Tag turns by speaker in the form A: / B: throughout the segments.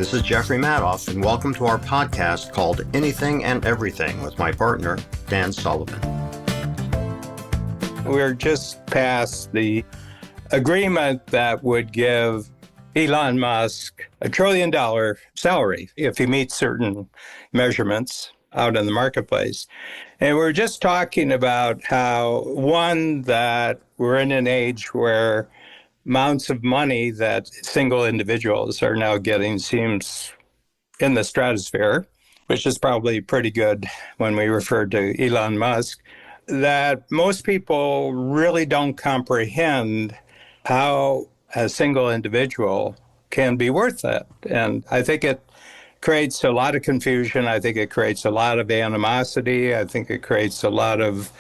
A: This is Jeffrey Madoff, and welcome to our podcast called Anything and Everything with my partner, Dan Sullivan.
B: We're just past the agreement that would give Elon Musk $1 trillion salary if he meets certain measurements out in the marketplace. And we're just talking about how, one, that we're in an age where amounts of money that single individuals are now getting seems in the stratosphere, which is probably pretty good when we refer to Elon Musk, that most people really don't comprehend how a single individual can be worth that. And I think it creates a lot of confusion. I think it creates a lot of animosity. I think it creates a lot of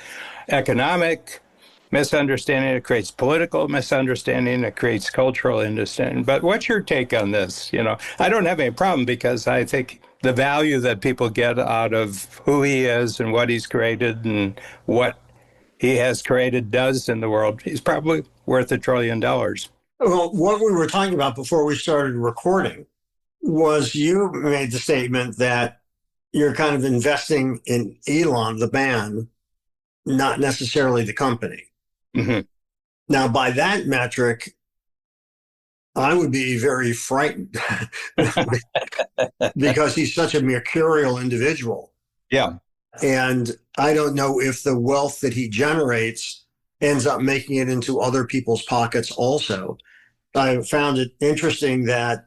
B: economic misunderstanding. It creates political misunderstanding. It creates cultural understanding. But what's your take on this? I don't have any problem because I think the value that people get out of who he is and what he's created and what he has created does in the world, he's probably worth $1 trillion.
A: Well, what we were talking about before we started recording was you made the statement that you're kind of investing in Elon, the man, not necessarily the company.
B: Mm-hmm.
A: Now, by that metric, I would be very frightened because he's such a mercurial individual.
B: Yeah.
A: And I don't know if the wealth that he generates ends up making it into other people's pockets also. I found it interesting that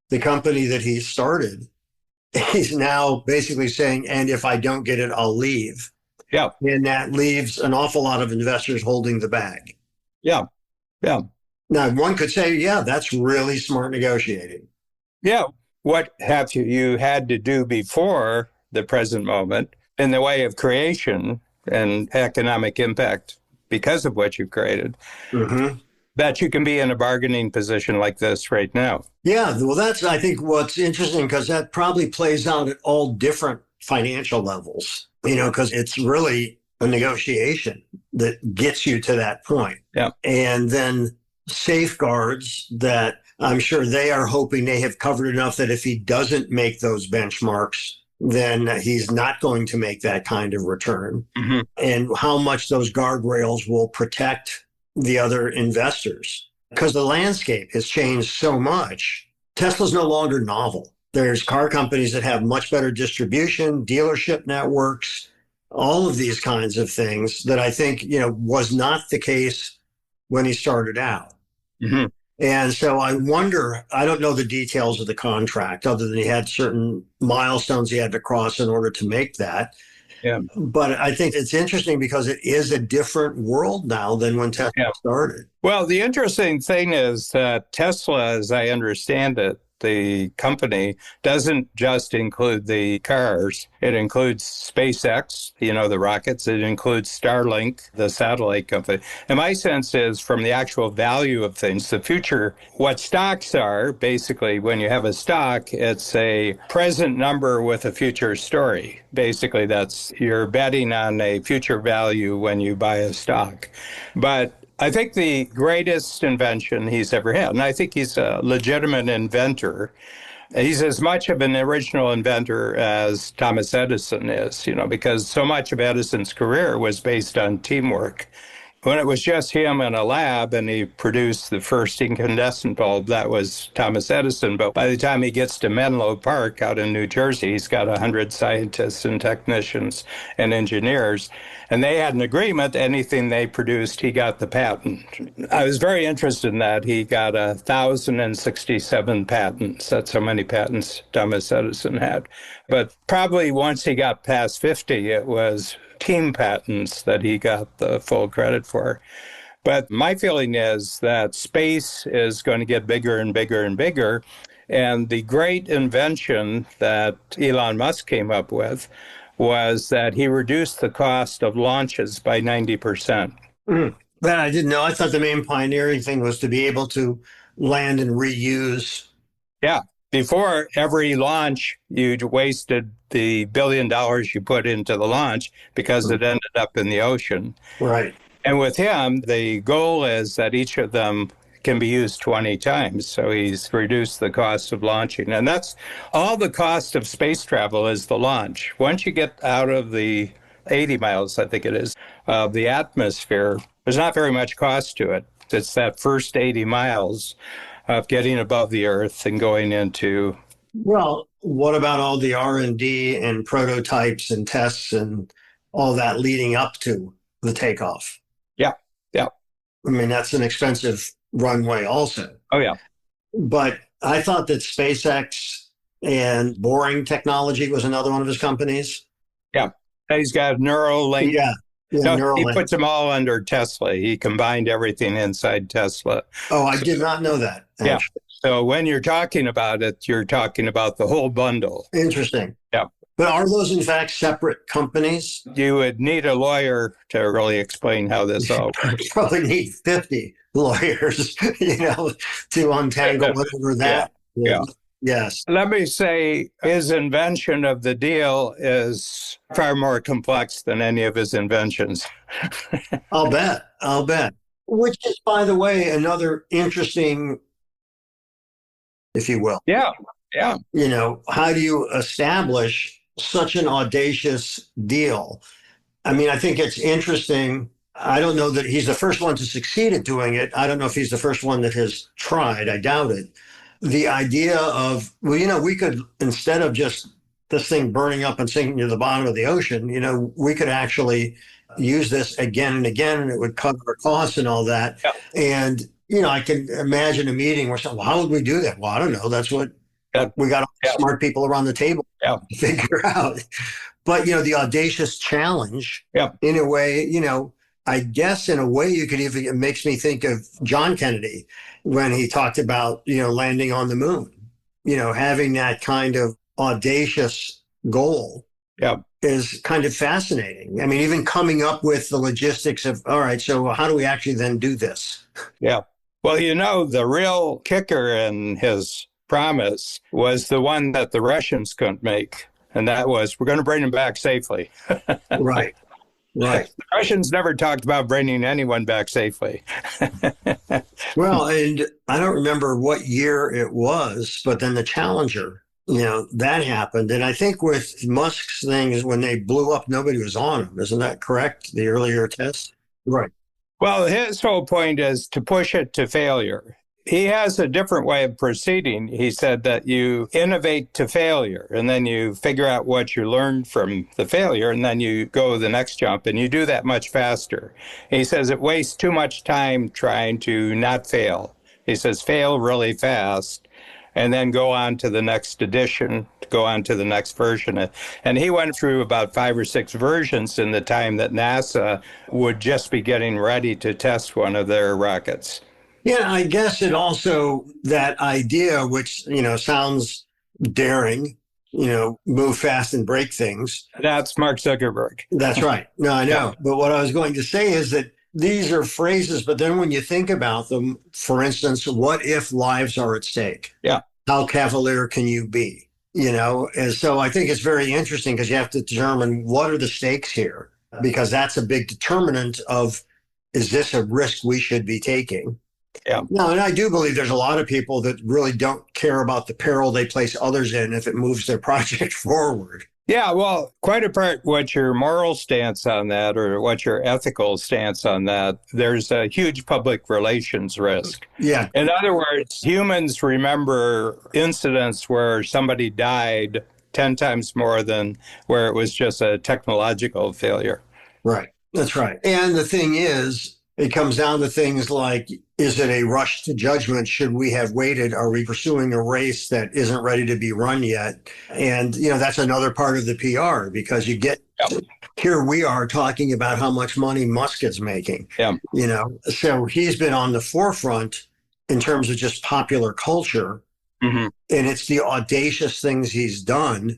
A: the company that he started, he's now basically saying, and if I don't get it, I'll leave.
B: Yeah.
A: And that leaves an awful lot of investors holding the bag.
B: Yeah. Yeah.
A: Now, one could say, yeah, that's really smart negotiating.
B: Yeah. What have you had to do before the present moment in the way of creation and economic impact because of what you've created?
A: Mm-hmm.
B: That you can be in a bargaining position like this right now.
A: Yeah, well, that's, I think, what's interesting, because that probably plays out at all different financial levels, because it's really a negotiation that gets you to that point.
B: Yeah.
A: And then safeguards that I'm sure they are hoping they have covered enough that if he doesn't make those benchmarks, then he's not going to make that kind of return.
B: Mm-hmm.
A: And how much those guardrails will protect the other investors, because the landscape has changed so much. Tesla's no longer novel. There's car companies that have much better distribution, dealership networks, all of these kinds of things that I think, was not the case when he started out.
B: Mm-hmm.
A: And so I wonder, I don't know the details of the contract other than he had certain milestones he had to cross in order to make that.
B: Yeah.
A: But I think it's interesting because it is a different world now than when Tesla started.
B: Well, the interesting thing is that Tesla, as I understand it, the company doesn't just include the cars. It includes SpaceX, the rockets. It includes Starlink, the satellite company. And my sense is from the actual value of things, the future, what stocks are, basically, when you have a stock, it's a present number with a future story. Basically, you're betting on a future value when you buy a stock. But I think the greatest invention he's ever had, and I think he's a legitimate inventor. He's as much of an original inventor as Thomas Edison is, because so much of Edison's career was based on teamwork. When it was just him in a lab and he produced the first incandescent bulb, that was Thomas Edison. But by the time he gets to Menlo Park out in New Jersey, he's got 100 scientists and technicians and engineers. And they had an agreement, anything they produced, he got the patent. I was very interested in that. He got 1,067 patents. That's how many patents Thomas Edison had. But probably once he got past 50, it was team patents that he got the full credit for. But my feeling is that space is going to get bigger and bigger and bigger. And the great invention that Elon Musk came up with was that he reduced the cost of launches by 90%.
A: That I didn't know. I thought the main pioneering thing was to be able to land and reuse.
B: Yeah. Before every launch, you wasted the $1 billion you put into the launch because it ended up in the ocean.
A: Right.
B: And with him, the goal is that each of them can be used 20 times. So he's reduced the cost of launching. And that's all the cost of space travel is the launch. Once you get out of the 80 miles, I think it is, of the atmosphere, there's not very much cost to it. It's that first 80 miles of getting above the Earth and going into.
A: Well, what about all the R&D and prototypes and tests and all that leading up to the takeoff?
B: Yeah, yeah.
A: I mean, that's an expensive runway also.
B: Oh, yeah.
A: But I thought that SpaceX and Boring Technology was another one of his companies.
B: Yeah. He's got Neuralink.
A: Yeah.
B: No,
A: Neuralink.
B: he puts them all under Tesla. He combined everything inside Tesla.
A: Oh, I did not know that. Actually.
B: Yeah. So when you're talking about it, you're talking about the whole bundle.
A: Interesting.
B: Yeah.
A: But are those, in fact, separate companies?
B: You would need a lawyer to really explain how this all works.
A: Probably need 50 lawyers, to untangle whatever that is.
B: Yeah.
A: Yes.
B: Let me say his invention of the deal is far more complex than any of his inventions.
A: I'll bet. Which is, by the way, another interesting, if you will.
B: Yeah.
A: How do you establish such an audacious deal? I mean, I think it's interesting. I don't know that he's the first one to succeed at doing it. I don't know if he's the first one that has tried. I doubt it. The idea of, we could, instead of just this thing burning up and sinking to the bottom of the ocean, we could actually use this again and again, and it would cover our costs and all that.
B: Yeah.
A: And, I can imagine a meeting where someone, how would we do that? Well, I don't know. That's what we got smart people around the table to figure out. But, the audacious challenge, in a way, I guess in a way you could even, it makes me think of John Kennedy when he talked about, landing on the moon, having that kind of audacious goal is kind of fascinating. I mean, even coming up with the logistics of, all right, so how do we actually then do this?
B: Yeah. Well, the real kicker in his promise was the one that the Russians couldn't make. And that was, we're going to bring them back safely.
A: Right.
B: The Russians never talked about bringing anyone back safely.
A: Well, and I don't remember what year it was, but then the Challenger, that happened. And I think with Musk's thing is when they blew up, nobody was on them. Isn't that correct? The earlier test? Right.
B: Well, his whole point is to push it to failure. He has a different way of proceeding. He said that you innovate to failure, and then you figure out what you learned from the failure, and then you go the next jump, and you do that much faster. He says it wastes too much time trying to not fail. He says fail really fast, and then go on to the next edition, go on to the next version. And he went through about 5 or 6 versions in the time that NASA would just be getting ready to test one of their rockets.
A: Yeah, I guess it also, that idea, which, sounds daring, move fast and break things.
B: That's Mark Zuckerberg.
A: That's right. No, I know. Yeah. But what I was going to say is that these are phrases, but then when you think about them, for instance, what if lives are at stake?
B: Yeah.
A: How cavalier can you be? And so I think it's very interesting because you have to determine what are the stakes here, because that's a big determinant of, is this a risk we should be taking?
B: Yeah.
A: No, and I do believe there's a lot of people that really don't care about the peril they place others in if it moves their project forward.
B: Yeah, well, quite apart what your moral stance on that or what your ethical stance on that, there's a huge public relations risk.
A: Yeah.
B: In other words, humans remember incidents where somebody died 10 times more than where it was just a technological failure.
A: Right. That's right. And the thing is, it comes down to things like, is it a rush to judgment? Should we have waited? Are we pursuing a race that isn't ready to be run yet? And, that's another part of the PR, because you get, here we are talking about how much money Musk is making, so he's been on the forefront in terms of just popular culture. Mm-hmm. And it's the audacious things he's done.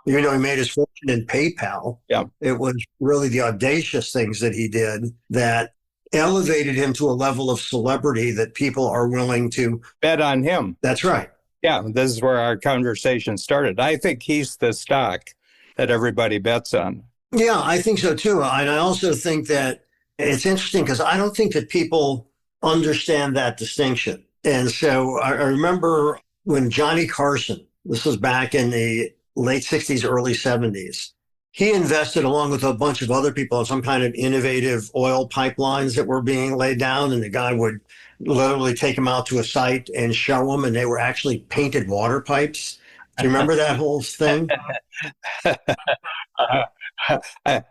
A: Even though he made his fortune in PayPal, it was really the audacious things that he did that elevated him to a level of celebrity that people are willing to
B: bet on him.
A: That's right.
B: Yeah, this is where our conversation started. I think he's the stock that everybody bets on.
A: Yeah, I think so too. And I also think that it's interesting because I don't think that people understand that distinction. And so I remember when Johnny Carson, this was back in the late 60s, early 70s, he invested along with a bunch of other people in some kind of innovative oil pipelines that were being laid down. And the guy would literally take them out to a site and show them, and they were actually painted water pipes. Do you remember that whole thing?
B: I,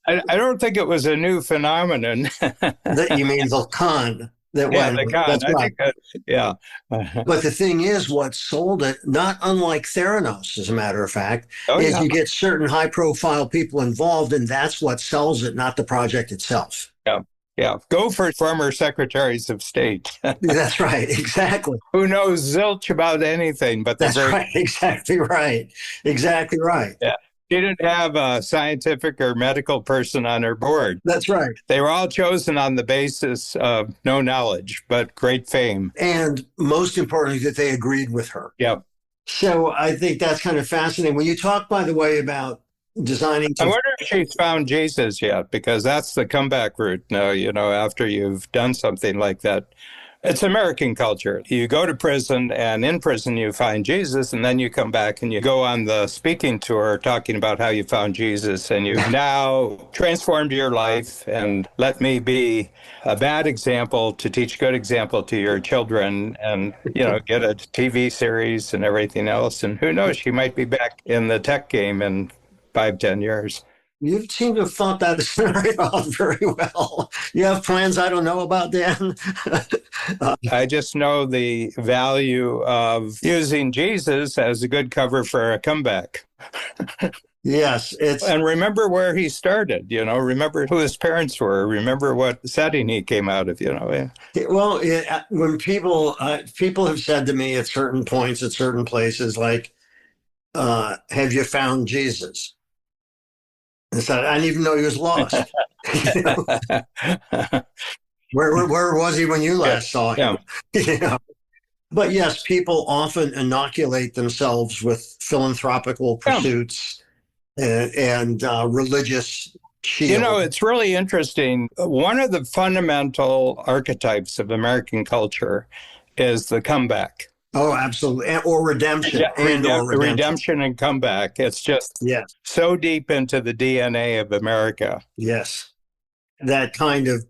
B: I don't think it was a new phenomenon.
A: That you mean the con that
B: Yeah,
A: went.
B: the con.
A: That's
B: I
A: right.
B: think that, yeah.
A: But the thing is, what sold it, not unlike Theranos, as a matter of fact,
B: Oh,
A: is
B: yeah.
A: you get certain high profile people involved, and that's what sells it, not the project itself.
B: Yeah. Yeah. Go for former secretaries of state.
A: That's right. Exactly.
B: Who knows zilch about anything, but they're
A: That's
B: very,
A: right. Exactly right. Exactly right.
B: yeah. She didn't have a scientific or medical person on her board.
A: That's right.
B: They were all chosen on the basis of no knowledge, but great fame.
A: And most importantly, that they agreed with her.
B: Yeah.
A: So I think that's kind of fascinating. When you talk, by the way, about designing
B: I
A: to
B: wonder if she's found Jesus yet, because that's the comeback route now, after you've done something like that. It's American culture. You go to prison, and in prison you find Jesus, and then you come back and you go on the speaking tour talking about how you found Jesus, and you've now transformed your life, and let me be a bad example to teach good example to your children, and, get a TV series and everything else. And who knows, she might be back in the tech game in 5, 10 years.
A: You seem to have thought that scenario out very well. You have plans I don't know about, Dan?
B: I just know the value of using Jesus as a good cover for a comeback.
A: Yes,
B: and remember where he started, remember who his parents were, remember what setting he came out of, Yeah.
A: Well, when people have said to me at certain points, at certain places, like, have you found Jesus? And said, I didn't even know he was lost. Where was he when you last saw him?
B: Yeah.
A: But yes, people often inoculate themselves with philanthropical pursuits and religious shield.
B: It's really interesting. One of the fundamental archetypes of American culture is the comeback.
A: Oh, absolutely. Or redemption.
B: Redemption and comeback. It's just so deep into the DNA of America.
A: Yes. That kind of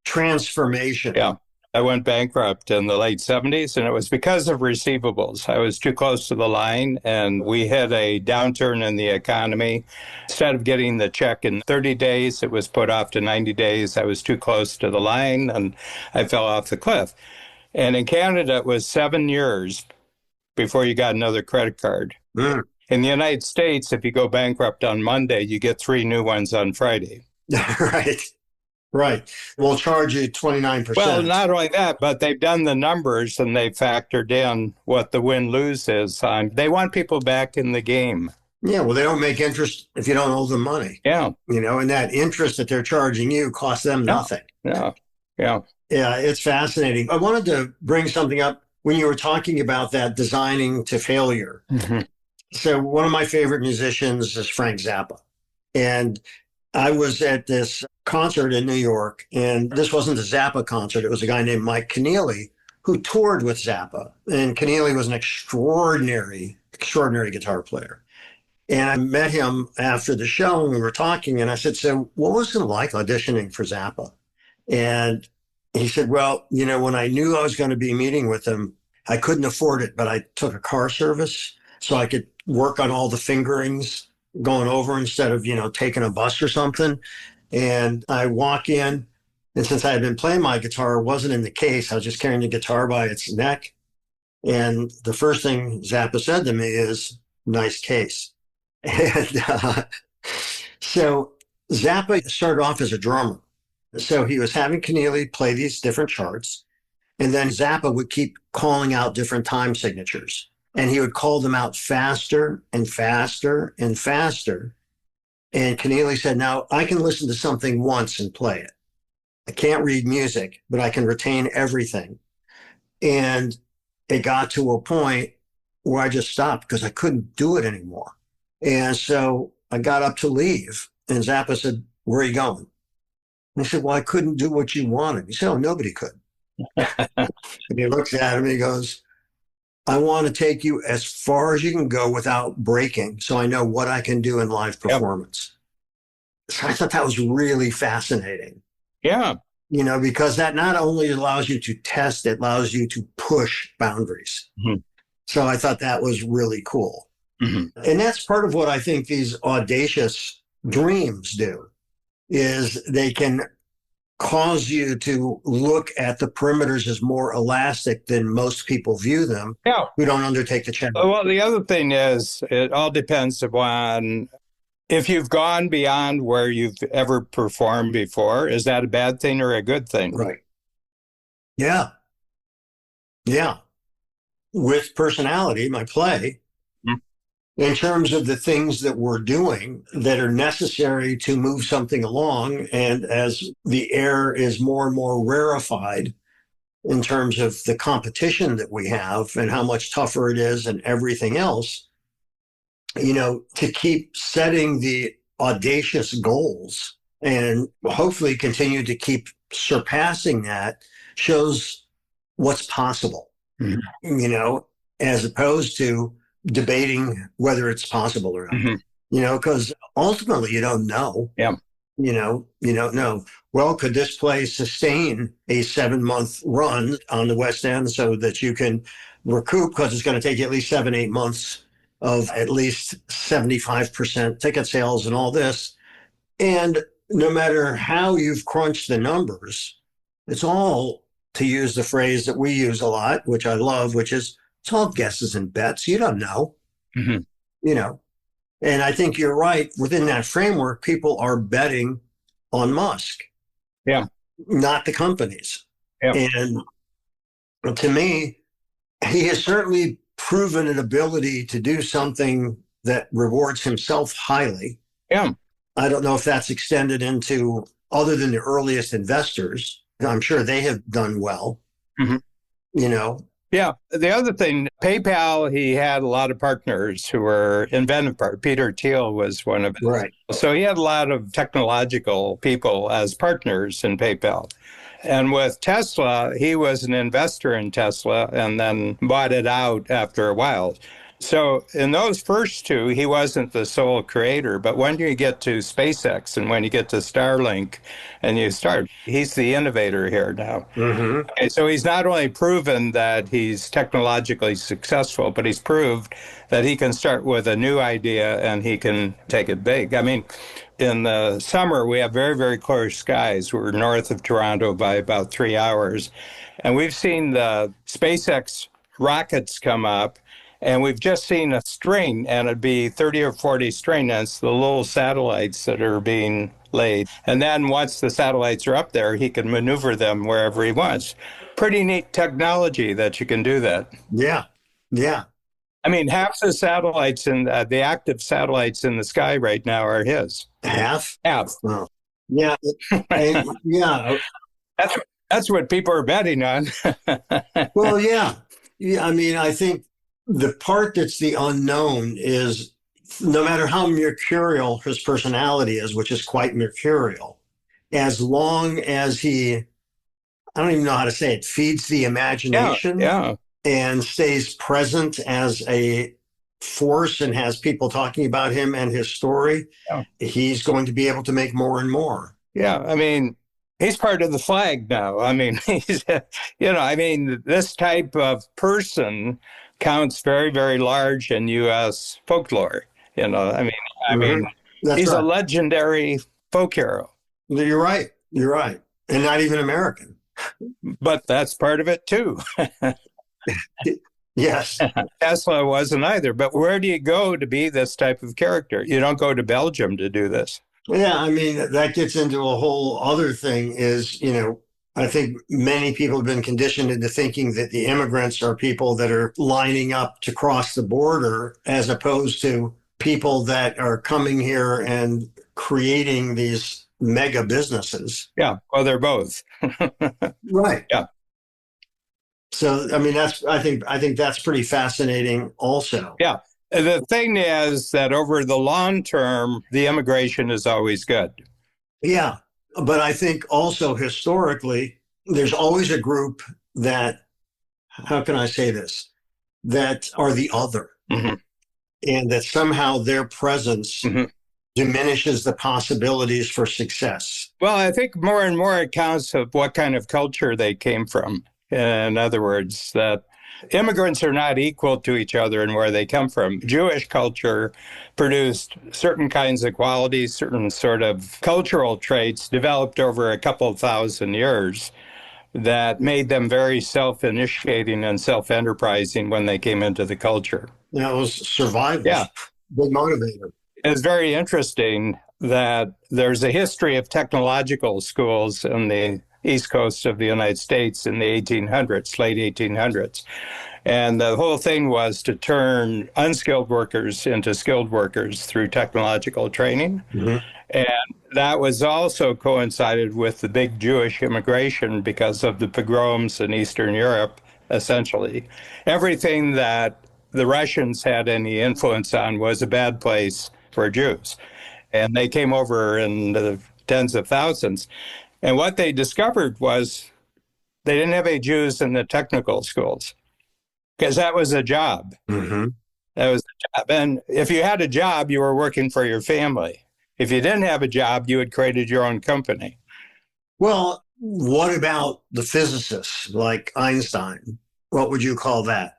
A: transformation.
B: Yeah. I went bankrupt in the late 70s, and it was because of receivables. I was too close to the line, and we had a downturn in the economy. Instead of getting the check in 30 days, it was put off to 90 days. I was too close to the line, and I fell off the cliff. And in Canada, it was 7 years before you got another credit card.
A: Mm.
B: In the United States, if you go bankrupt on Monday, you get 3 new ones on Friday.
A: Right. We'll charge you 29%.
B: Well, not only that, but they've done the numbers and they factored in what the win-lose is. They want people back in the game.
A: Yeah, well, they don't make interest if you don't owe them money.
B: Yeah.
A: And that interest that they're charging you costs them nothing.
B: Yeah.
A: Yeah, it's fascinating. I wanted to bring something up when you were talking about that designing to failure.
B: Mm-hmm.
A: So one of my favorite musicians is Frank Zappa. And I was at this concert in New York, and this wasn't a Zappa concert. It was a guy named Mike Keneally who toured with Zappa. And Keneally was an extraordinary guitar player. And I met him after the show, and we were talking, and I said, so what was it like auditioning for Zappa? And he said, well, when I knew I was going to be meeting with him, I couldn't afford it, but I took a car service so I could work on all the fingerings going over instead of, taking a bus or something. And I walk in, and since I had been playing my guitar, it wasn't in the case. I was just carrying the guitar by its neck. And the first thing Zappa said to me is, nice case. And so Zappa started off as a drummer. So he was having Keneally play these different charts. And then Zappa would keep calling out different time signatures. And he would call them out faster and faster and faster. And Keneally said, now I can listen to something once and play it. I can't read music, but I can retain everything. And it got to a point where I just stopped because I couldn't do it anymore. And so I got up to leave. And Zappa said, where are you going? And I said, well, I couldn't do what you wanted. He said, oh, nobody could. And he looks at him and he goes, I want to take you as far as you can go without breaking, so I know what I can do in live
B: Yep.
A: performance. So I thought that was really fascinating,
B: Yeah.
A: because that not only allows you to test, it allows you to push boundaries.
B: Mhm.
A: So I thought that was really cool.
B: Mhm.
A: And that's part of what I think these audacious dreams do, is they can cause you to look at the perimeters as more elastic than most people view them
B: Yeah.
A: who don't undertake the challenge.
B: Well, the other thing is, it all depends upon if you've gone beyond where you've ever performed before. Is that a bad thing or a good thing?
A: Right. Yeah. Yeah. With personality, my play,
B: Mhm.
A: in terms of the things that we're doing that are necessary to move something along. And as the air is more and more rarefied in terms of the competition that we have and how much tougher it is and everything else, to keep setting the audacious goals and hopefully continue to keep surpassing that shows what's possible,
B: Mhm.
A: as opposed to debating whether it's possible or not,
B: Mhm.
A: because ultimately you don't know.
B: Yeah.
A: You don't know. Well, could this play sustain a 7-month run on the West End so that you can recoup? Because it's going to take you at least 7, 8 months of at least 75% ticket sales and all this. And no matter how you've crunched the numbers, it's all, to use the phrase that we use a lot, which I love, which is it's all guesses and bets. You don't know,
B: Mhm.
A: you know. And I think you're right. Within that framework, people are betting on Musk,
B: Yeah.
A: not the companies.
B: Yeah.
A: And to me, he has certainly proven an ability to do something that rewards himself highly.
B: Yeah.
A: I don't know if that's extended into other than the earliest investors. I'm sure they have done well,
B: Mhm.
A: you know.
B: Yeah. The other thing, PayPal, he had a lot of partners who were inventive part. Peter Thiel was one of it.
A: Right.
B: So he had a lot of technological people as partners in PayPal. And with Tesla, he was an investor in Tesla and then bought it out after a while. So in those first two, he wasn't the sole creator. But when you get to SpaceX and when you get to Starlink and you start, he's the innovator here now.
A: Mm-hmm.
B: Okay, so he's not only proven that he's technologically successful, but he's proved that he can start with a new idea and he can take it big. I mean, in the summer, we have very, very clear skies. We're north of Toronto by about 3 hours. And we've seen the SpaceX rockets come up, and we've just seen a string, and it'd be 30 or 40 string, and it's the little satellites that are being laid. And then once the satellites are up there, he can maneuver them wherever he wants. Pretty neat technology that you can do that.
A: Yeah. Yeah.
B: I mean, half the satellites in the active satellites in the sky right now are his.
A: Half.
B: Half.
A: Well, yeah. And yeah.
B: That's that's what people are betting on.
A: Well, yeah. Yeah. I mean, I think the part that's the unknown is no matter how mercurial his personality is, which is quite mercurial, as long as he, I don't even know how to say it, feeds the
B: Yeah,
A: imagination
B: yeah,
A: and stays present as a force and has people talking about him and his story,
B: yeah,
A: he's going to be able to make more and more.
B: yeah. I mean, he's part of the flag now. I mean, I mean, this type of person counts very, very large in U.S. folklore. I
A: Mhm.
B: mean,
A: That's
B: he's a
A: right.
B: legendary folk hero.
A: You're right. You're right. And not even American.
B: But that's part of it too.
A: Yes.
B: Tesla wasn't either. But where do you go to be this type of character? You don't go to Belgium to do this.
A: Yeah. I mean, that gets into a whole other thing is, I think many people have been conditioned into thinking that the immigrants are people that are lining up to cross the border as opposed to people that are coming here and creating these mega businesses.
B: Yeah, well, they're both.
A: Right.
B: Yeah,
A: So, I mean, I think that's pretty fascinating also.
B: yeah. The thing is that over the long term, the immigration is always good.
A: Yeah. But I think also historically, there's always a group that, how can I say this, that are the other,
B: Mm-hmm.
A: and that somehow their presence
B: Mm-hmm.
A: diminishes the possibilities for success.
B: Well, I think more and more it counts of what kind of culture they came from. In other words, that immigrants are not equal to each other in where they come from. Jewish culture produced certain kinds of qualities, certain sort of cultural traits developed over a couple of thousand years that made them very self-initiating and self-enterprising when they came into the culture.
A: It was survival,
B: Yeah.
A: big motivator.
B: It's very interesting that there's a history of technological schools in the East Coast of the United States in the 1800s, late 1800s. And the whole thing was to turn unskilled workers into skilled workers through technological training.
A: Mm-hmm.
B: And that was also coincided with the big Jewish immigration because of the pogroms in Eastern Europe, essentially. Everything that the Russians had any influence on was a bad place for Jews. And they came over in the tens of thousands. And what they discovered was they didn't have any Jews in the technical schools because that was a job.
A: Mm-hmm.
B: That was a job. And if you had a job, you were working for your family. If you didn't have a job, you had created your own company.
A: Well, what about the physicists like Einstein? What would you call that?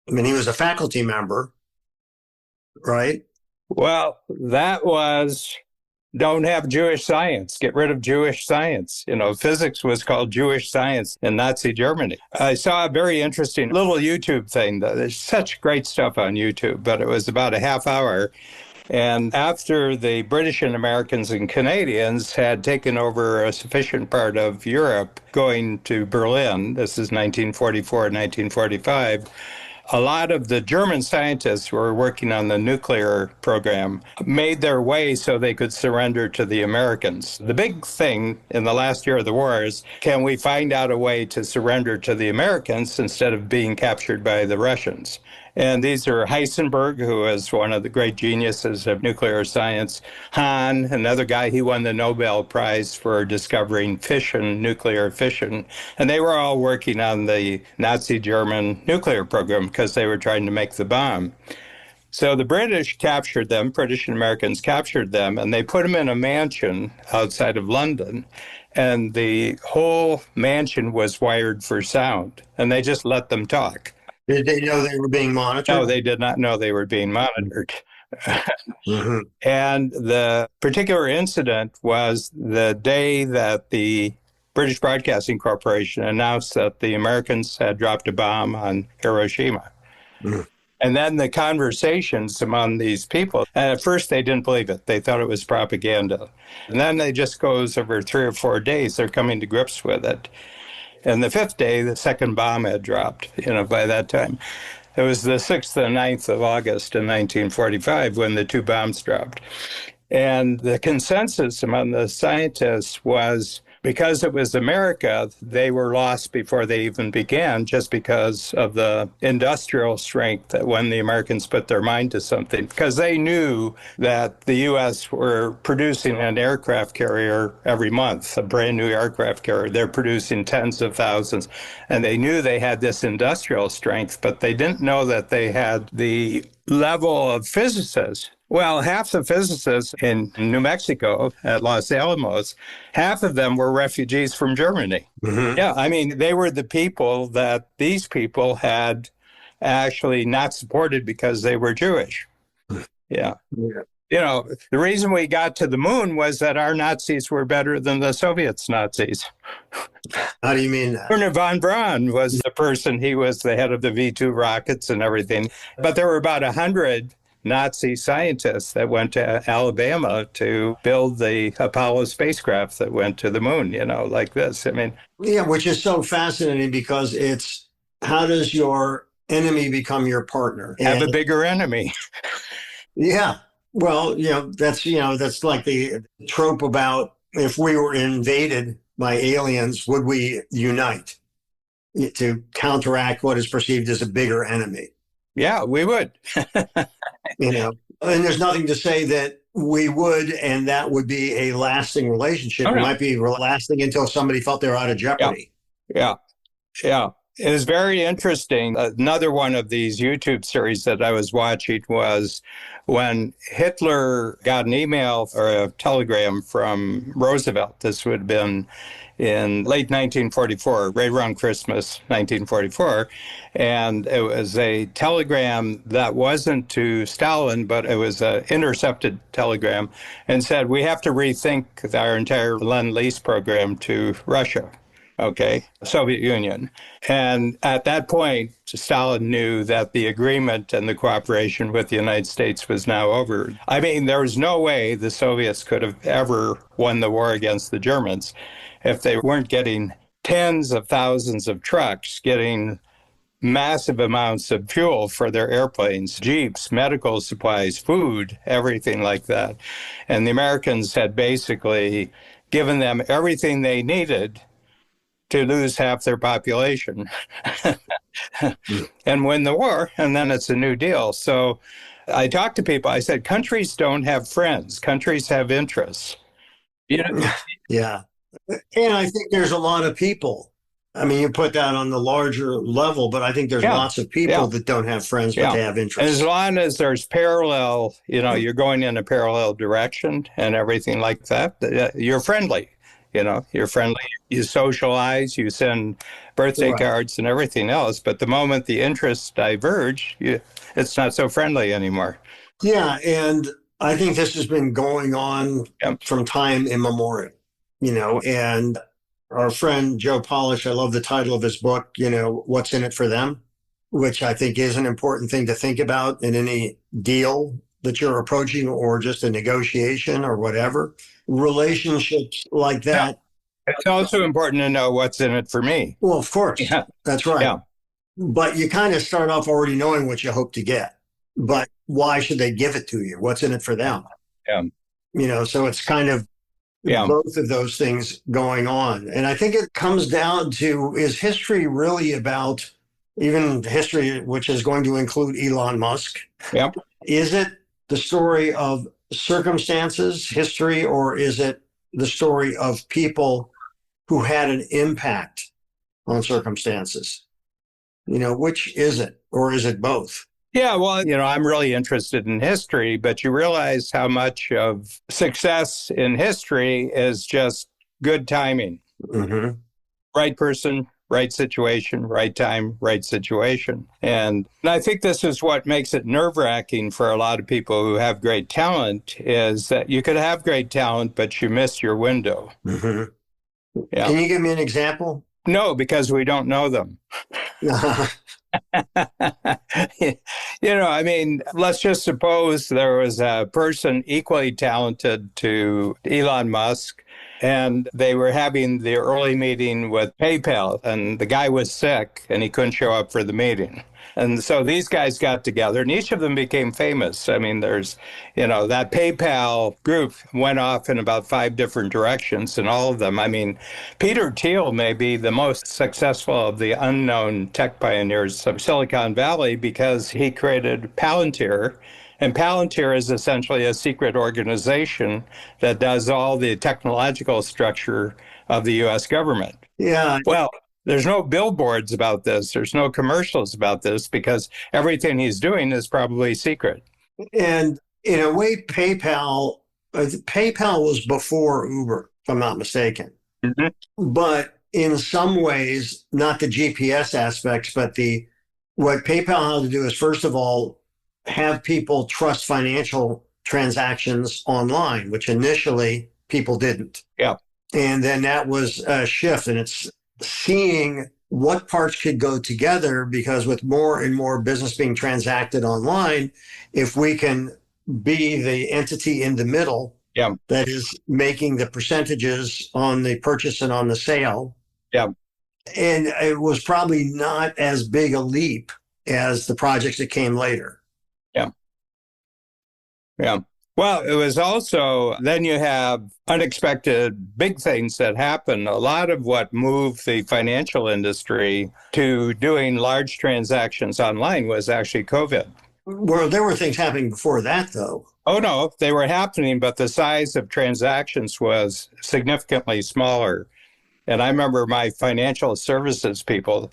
A: I mean, he was a faculty member, right?
B: Well, that was don't have Jewish science, get rid of Jewish science. Physics was called Jewish science in Nazi Germany. I saw a very interesting little YouTube thing. There's such great stuff on YouTube, but it was about a half hour. And after the British and Americans and Canadians had taken over a sufficient part of Europe, going to Berlin, this is 1944, 1945, a lot of the German scientists who were working on the nuclear program made their way so they could surrender to the Americans. The big thing in the last year of the war is, can we find out a way to surrender to the Americans instead of being captured by the Russians? And these are Heisenberg, who is one of the great geniuses of nuclear science, Hahn, another guy, he won the Nobel Prize for discovering fission, nuclear fission. And they were all working on the Nazi German nuclear program because they were trying to make the bomb. So the British captured them, British and Americans captured them, and they put them in a mansion outside of London. And the whole mansion was wired for sound, and they just let them talk.
A: Did they know they were being monitored?
B: No, they did not know they were being monitored.
A: Mm-hmm.
B: And the particular incident was the day that the British Broadcasting Corporation announced that the Americans had dropped a bomb on Hiroshima. Mm. And then the conversations among these people, and at first they didn't believe it. They thought it was propaganda. And then it just goes over 3 or 4 days, they're coming to grips with it. And the fifth day, the second bomb had dropped, by that time. It was the 6th and 9th of August in 1945 when the 2 bombs dropped. And the consensus among the scientists was because it was America, they were lost before they even began, just because of the industrial strength that when the Americans put their mind to something, because they knew that the U.S. were producing an aircraft carrier every month, a brand new aircraft carrier. They're producing tens of thousands. And they knew they had this industrial strength, but they didn't know that they had the level of physicists. Well, half the physicists in New Mexico at Los Alamos, half of them were refugees from Germany. Mm-hmm. Yeah, I mean, they were the people that these people had actually not supported because they were Jewish. Yeah. The reason we got to the moon was that our Nazis were better than the Soviets' Nazis.
A: How do you mean that?
B: Wernher von Braun was the person, he was the head of the V-2 rockets and everything. But there were about 100 Nazi scientists that went to Alabama to build the Apollo spacecraft that went to the moon, like this. I mean,
A: yeah, which is so fascinating because it's how does your enemy become your partner?
B: Have a bigger enemy.
A: Yeah. Well, that's like the trope about if we were invaded by aliens, would we unite to counteract what is perceived as a bigger enemy?
B: Yeah, we would.
A: And there's nothing to say that we would, and that would be a lasting relationship.
B: Oh,
A: It
B: yeah.
A: might be lasting until somebody felt they're out of
B: Yeah.
A: jeopardy.
B: Yeah. Yeah. It was very interesting. Another one of these YouTube series that I was watching was when Hitler got an email or a telegram from Roosevelt. This would have been in late 1944, right around Christmas, 1944. And it was a telegram that wasn't to Stalin, but it was an intercepted telegram and said, we have to rethink our entire Lend-Lease program to Russia. Okay, Soviet Union. And at that point, Stalin knew that the agreement and the cooperation with the United States was now over. I mean, there was no way the Soviets could have ever won the war against the Germans if they weren't getting tens of thousands of trucks, getting massive amounts of fuel for their airplanes, jeeps, medical supplies, food, everything like that. And the Americans had basically given them everything they needed to lose half their population and win the war, and then it's a new deal. So I talked to people, I said, countries don't have friends, countries have interests. You know?
A: Yeah. And I think there's a lot of people. I mean, you put that on the larger level, but I think there's lots of people that don't have friends, but they have interests.
B: And as long as there's parallel, you're going in a parallel direction and everything like that, you're friendly. You're friendly, you socialize, you send birthday cards and everything else. But the moment the interests diverge, it's not so friendly anymore.
A: Yeah. And I think this has been going on from time immemorial, and our friend Joe Polish, I love the title of his book, What's in It for Them, which I think is an important thing to think about in any deal that you're approaching or just a negotiation or whatever. Relationships like that.
B: Yeah. It's also important to know what's in it for me.
A: Well, of course. Yeah. That's right. Yeah. But you kind of start off already knowing what you hope to get. But why should they give it to you? What's in it for them?
B: Yeah.
A: So it's kind of both of those things going on. And I think it comes down to, is history really about, even history, which is going to include Elon Musk?
B: Yeah.
A: Is it the story of circumstances, history, or is it the story of people who had an impact on circumstances? Which is it, or is it both?
B: Yeah, well, I'm really interested in history, but you realize how much of success in history is just good timing.
A: Mm-hmm.
B: Right person, right situation, right time, right situation. And I think this is what makes it nerve-wracking for a lot of people who have great talent, is that you could have great talent, but you miss your window.
A: Mm-hmm. Yeah. Can you give me an example?
B: No, because we don't know them. I mean, let's just suppose there was a person equally talented to Elon Musk, and they were having the early meeting with PayPal, and the guy was sick and he couldn't show up for the meeting. And so these guys got together and each of them became famous. I mean, there's, that PayPal group went off in about 5 different directions, and all of them. I mean, Peter Thiel may be the most successful of the unknown tech pioneers of Silicon Valley because he created Palantir. And Palantir is essentially a secret organization that does all the technological structure of the U.S. government.
A: Yeah.
B: Well, there's no billboards about this. There's no commercials about this because everything he's doing is probably secret.
A: And in a way, PayPal was before Uber, if I'm not mistaken. Mm-hmm. But in some ways, not the GPS aspects, but what PayPal had to do is, first of all, have people trust financial transactions online, which initially people didn't.
B: Yeah.
A: And then that was a shift, and it's seeing what parts could go together, because with more and more business being transacted online, if we can be the entity in the middle that is making the percentages on the purchase and on the sale.
B: Yeah.
A: And it was probably not as big a leap as the projects that came later.
B: Yeah. Yeah. Well, it was also, then you have unexpected big things that happen. A lot of what moved the financial industry to doing large transactions online was actually COVID.
A: Well, there were things happening before that, though.
B: Oh, no, they were happening, but the size of transactions was significantly smaller. And I remember my financial services people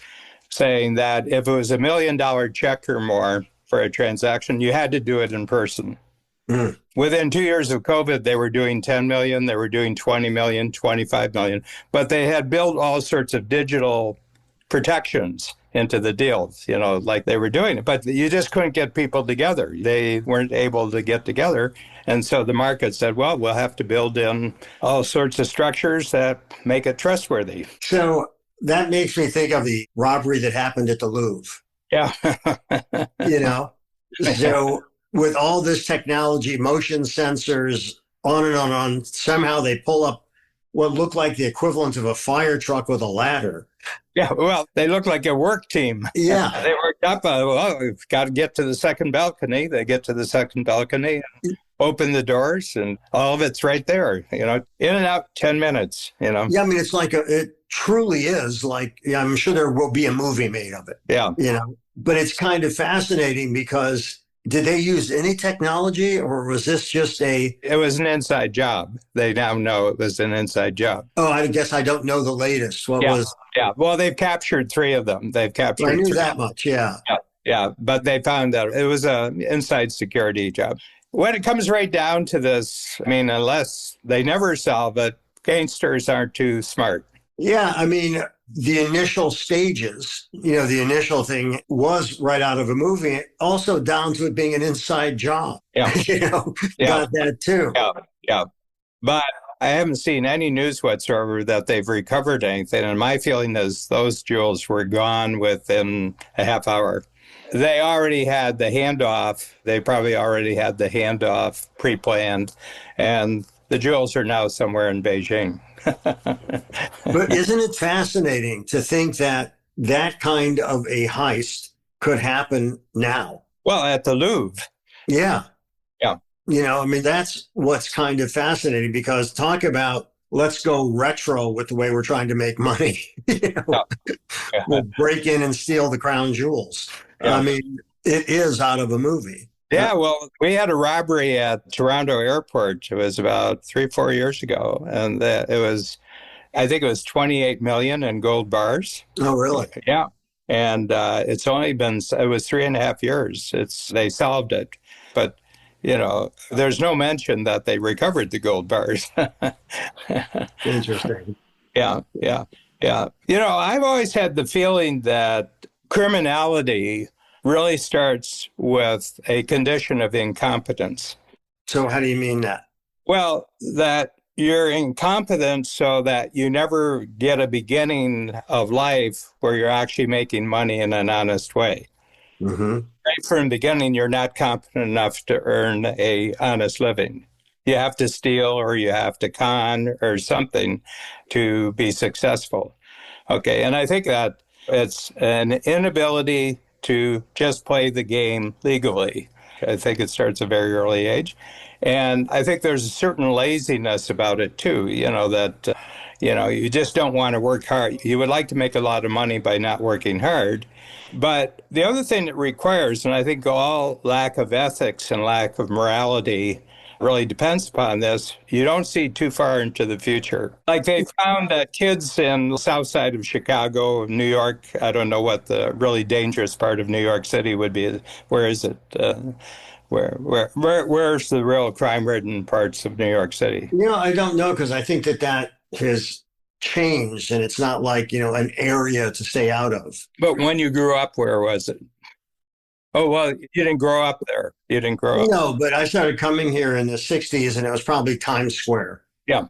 B: saying that if it was $1 million check or more for a transaction, you had to do it in person.
A: Mm.
B: Within 2 years of COVID, they were doing 10 million, they were doing 20 million, 25 million, but they had built all sorts of digital protections into the deals, like they were doing it. But you just couldn't get people together. They weren't able to get together. And so the market said, well, we'll have to build in all sorts of structures that make it trustworthy.
A: So that makes me think of the robbery that happened at the Louvre.
B: Yeah.
A: You know, so with all this technology, motion sensors, on and on and on, somehow they pull up what looked like the equivalent of a fire truck with a ladder.
B: Yeah, well, they look like a work team.
A: Yeah.
B: They worked up, well, we've got to get to the second balcony. They get to the second balcony, open the doors, and all of it's right there, in and out 10 minutes,
A: Yeah, I mean, it truly is like, yeah, I'm sure there will be a movie made of it.
B: Yeah.
A: But it's kind of fascinating because did they use any technology or was this just
B: It was an inside job. They now know it was an inside job.
A: Oh, I guess I don't know the latest.
B: Yeah. Well, they've captured 3 of them. They've captured
A: I knew
B: 3.
A: that much, yeah.
B: Yeah. But they found that it was an inside security job. When it comes right down to this, I mean, unless they never solve it, gangsters aren't too smart.
A: Yeah, I mean, the initial stages, the initial thing was right out of a movie, also down to it being an inside job.
B: Yeah.
A: Got that too.
B: Yeah. But I haven't seen any news whatsoever that they've recovered anything. And my feeling is those jewels were gone within a half hour. They already had the handoff. They probably already had the handoff pre-planned. And the jewels are now somewhere in Beijing.
A: But isn't it fascinating to think that that kind of a heist could happen now?
B: Well, at the Louvre.
A: Yeah.
B: Yeah.
A: I mean, that's what's kind of fascinating because talk about let's go retro with the way we're trying to make money. We'll break in and steal the crown jewels. Yeah. I mean, it is out of a movie.
B: Yeah, well, we had a robbery at Toronto Airport. It was about 3-4 years ago. And I think it was 28 million in gold bars.
A: Oh, really?
B: Yeah. And it was 3.5 years. They solved it. But, there's no mention that they recovered the gold bars.
A: Interesting.
B: Yeah. I've always had the feeling that criminality really starts with a condition of incompetence.
A: So how do you mean that?
B: Well, that you're incompetent so that you never get a beginning of life where you're actually making money in an honest way.
A: Mm-hmm.
B: Right from the beginning, you're not competent enough to earn an honest living. You have to steal or you have to con or something to be successful. Okay, and I think that it's an inability to just play the game legally. I think it starts at a very early age. And I think there's a certain laziness about it too, that, you just don't want to work hard. You would like to make a lot of money by not working hard. But the other thing it requires, and I think all lack of ethics and lack of morality really depends upon this, you don't see too far into the future. Like they found that kids in the south side of Chicago, New York, I don't know what the really dangerous part of New York City would be. Where is it? Where's the real crime-ridden parts of New York City?
A: I don't know because I think that has changed and it's not like, an area to stay out of.
B: But when you grew up, where was it? Oh, well, you didn't grow up there. You didn't grow up.
A: No, but I started coming here in the 60s and it was probably Times Square.
B: Yeah.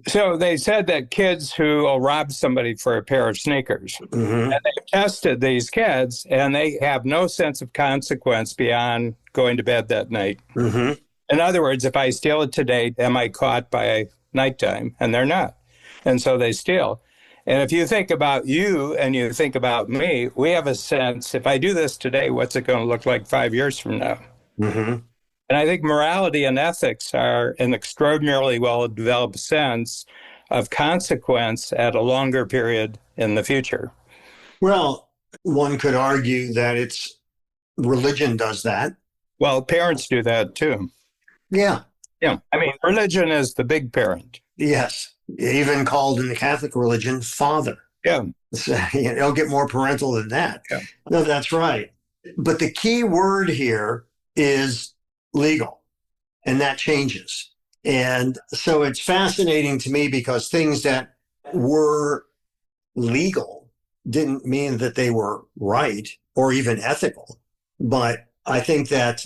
B: So they said that kids who will rob somebody for a pair of sneakers, and they tested these kids and they have no sense of consequence beyond going to bed that night.
A: Mm-hmm.
B: In other words, if I steal it today, am I caught by nighttime? And they're not. And so they steal. And if you think about you and you think about me, we have a sense, if I do this today, what's it going to look like 5 years from now?
A: Mm-hmm.
B: And I think morality and ethics are an extraordinarily well-developed sense of consequence at a longer period in the future.
A: Well, one could argue that religion does that.
B: Well, parents do that too.
A: Yeah.
B: Yeah. I mean, religion is the big parent.
A: Yes. Even called in the Catholic religion, father.
B: Yeah.
A: So, it'll get more parental than that.
B: Yeah.
A: No, that's right. But the key word here is legal, and that changes. And so it's fascinating to me because things that were legal didn't mean that they were right or even ethical. But I think that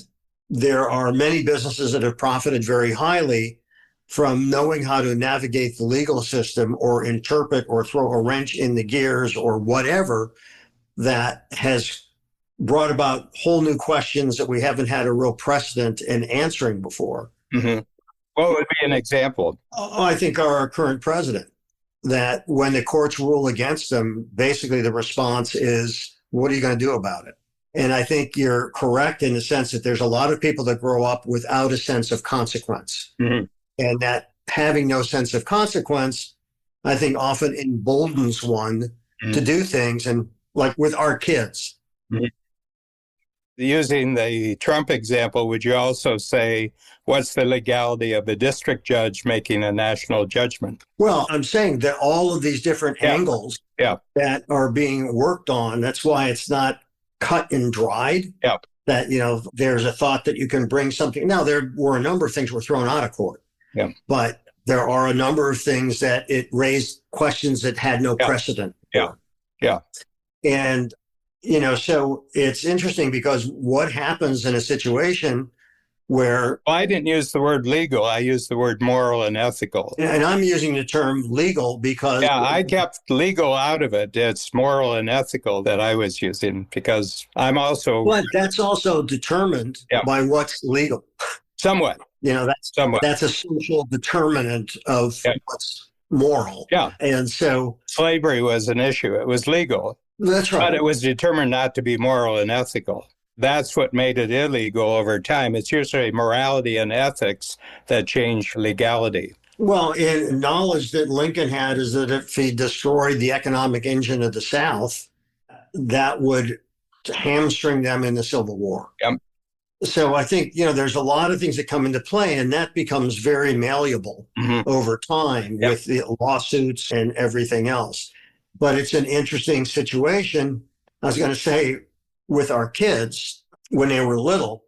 A: there are many businesses that have profited very highly from knowing how to navigate the legal system or interpret or throw a wrench in the gears or whatever that has brought about whole new questions that we haven't had a real precedent in answering before.
B: Mm-hmm. What would be an example?
A: I think our current president, that when the courts rule against them, basically the response is, what are you going to do about it? And I think you're correct in the sense that there's a lot of people that grow up without a sense of consequence.
B: Mm-hmm.
A: And that having no sense of consequence, I think often emboldens one to do things. And like with our kids.
B: Mm-hmm. Using the Trump example, would you also say, what's the legality of a district judge making a national judgment?
A: Well, I'm saying that all of these different angles that are being worked on, that's why it's not cut and dried.
B: Yeah.
A: That, there's a thought that you can bring something. Now, there were a number of things were thrown out of court.
B: Yeah.
A: But there are a number of things that it raised questions that had no precedent.
B: Yeah. Yeah.
A: And, so it's interesting because what happens in a situation where...
B: Well, I didn't use the word legal. I used the word moral and ethical.
A: And I'm using the term legal because...
B: Yeah, I kept legal out of it. It's moral and ethical that I was using because I'm also...
A: But that's also determined by what's legal.
B: Somewhat.
A: That's a social determinant of what's moral.
B: Yeah.
A: And so...
B: Slavery was an issue. It was legal.
A: That's right.
B: But it was determined not to be moral and ethical. That's what made it illegal over time. It's usually morality and ethics that change legality.
A: Well, and knowledge that Lincoln had is that if he destroyed the economic engine of the South, that would hamstring them in the Civil War.
B: Yep.
A: So I think, there's a lot of things that come into play, and that becomes very malleable over time with the lawsuits and everything else. But it's an interesting situation. I was going to say, with our kids, when they were little,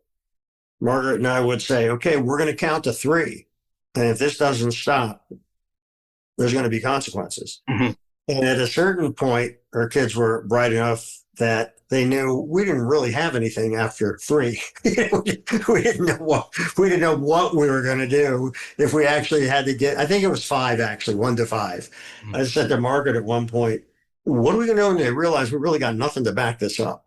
A: Margaret and I would say, okay, we're going to count to 3. And if this doesn't stop, there's going to be consequences. Mm-hmm. And at a certain point, our kids were bright enough that they knew we didn't really have anything after 3. we didn't know what we were going to do if we actually had to get, I think it was 5, actually, 1 to 5. Mm-hmm. I said to Margaret at one point, what are we going to do when they realize we really got nothing to back this up?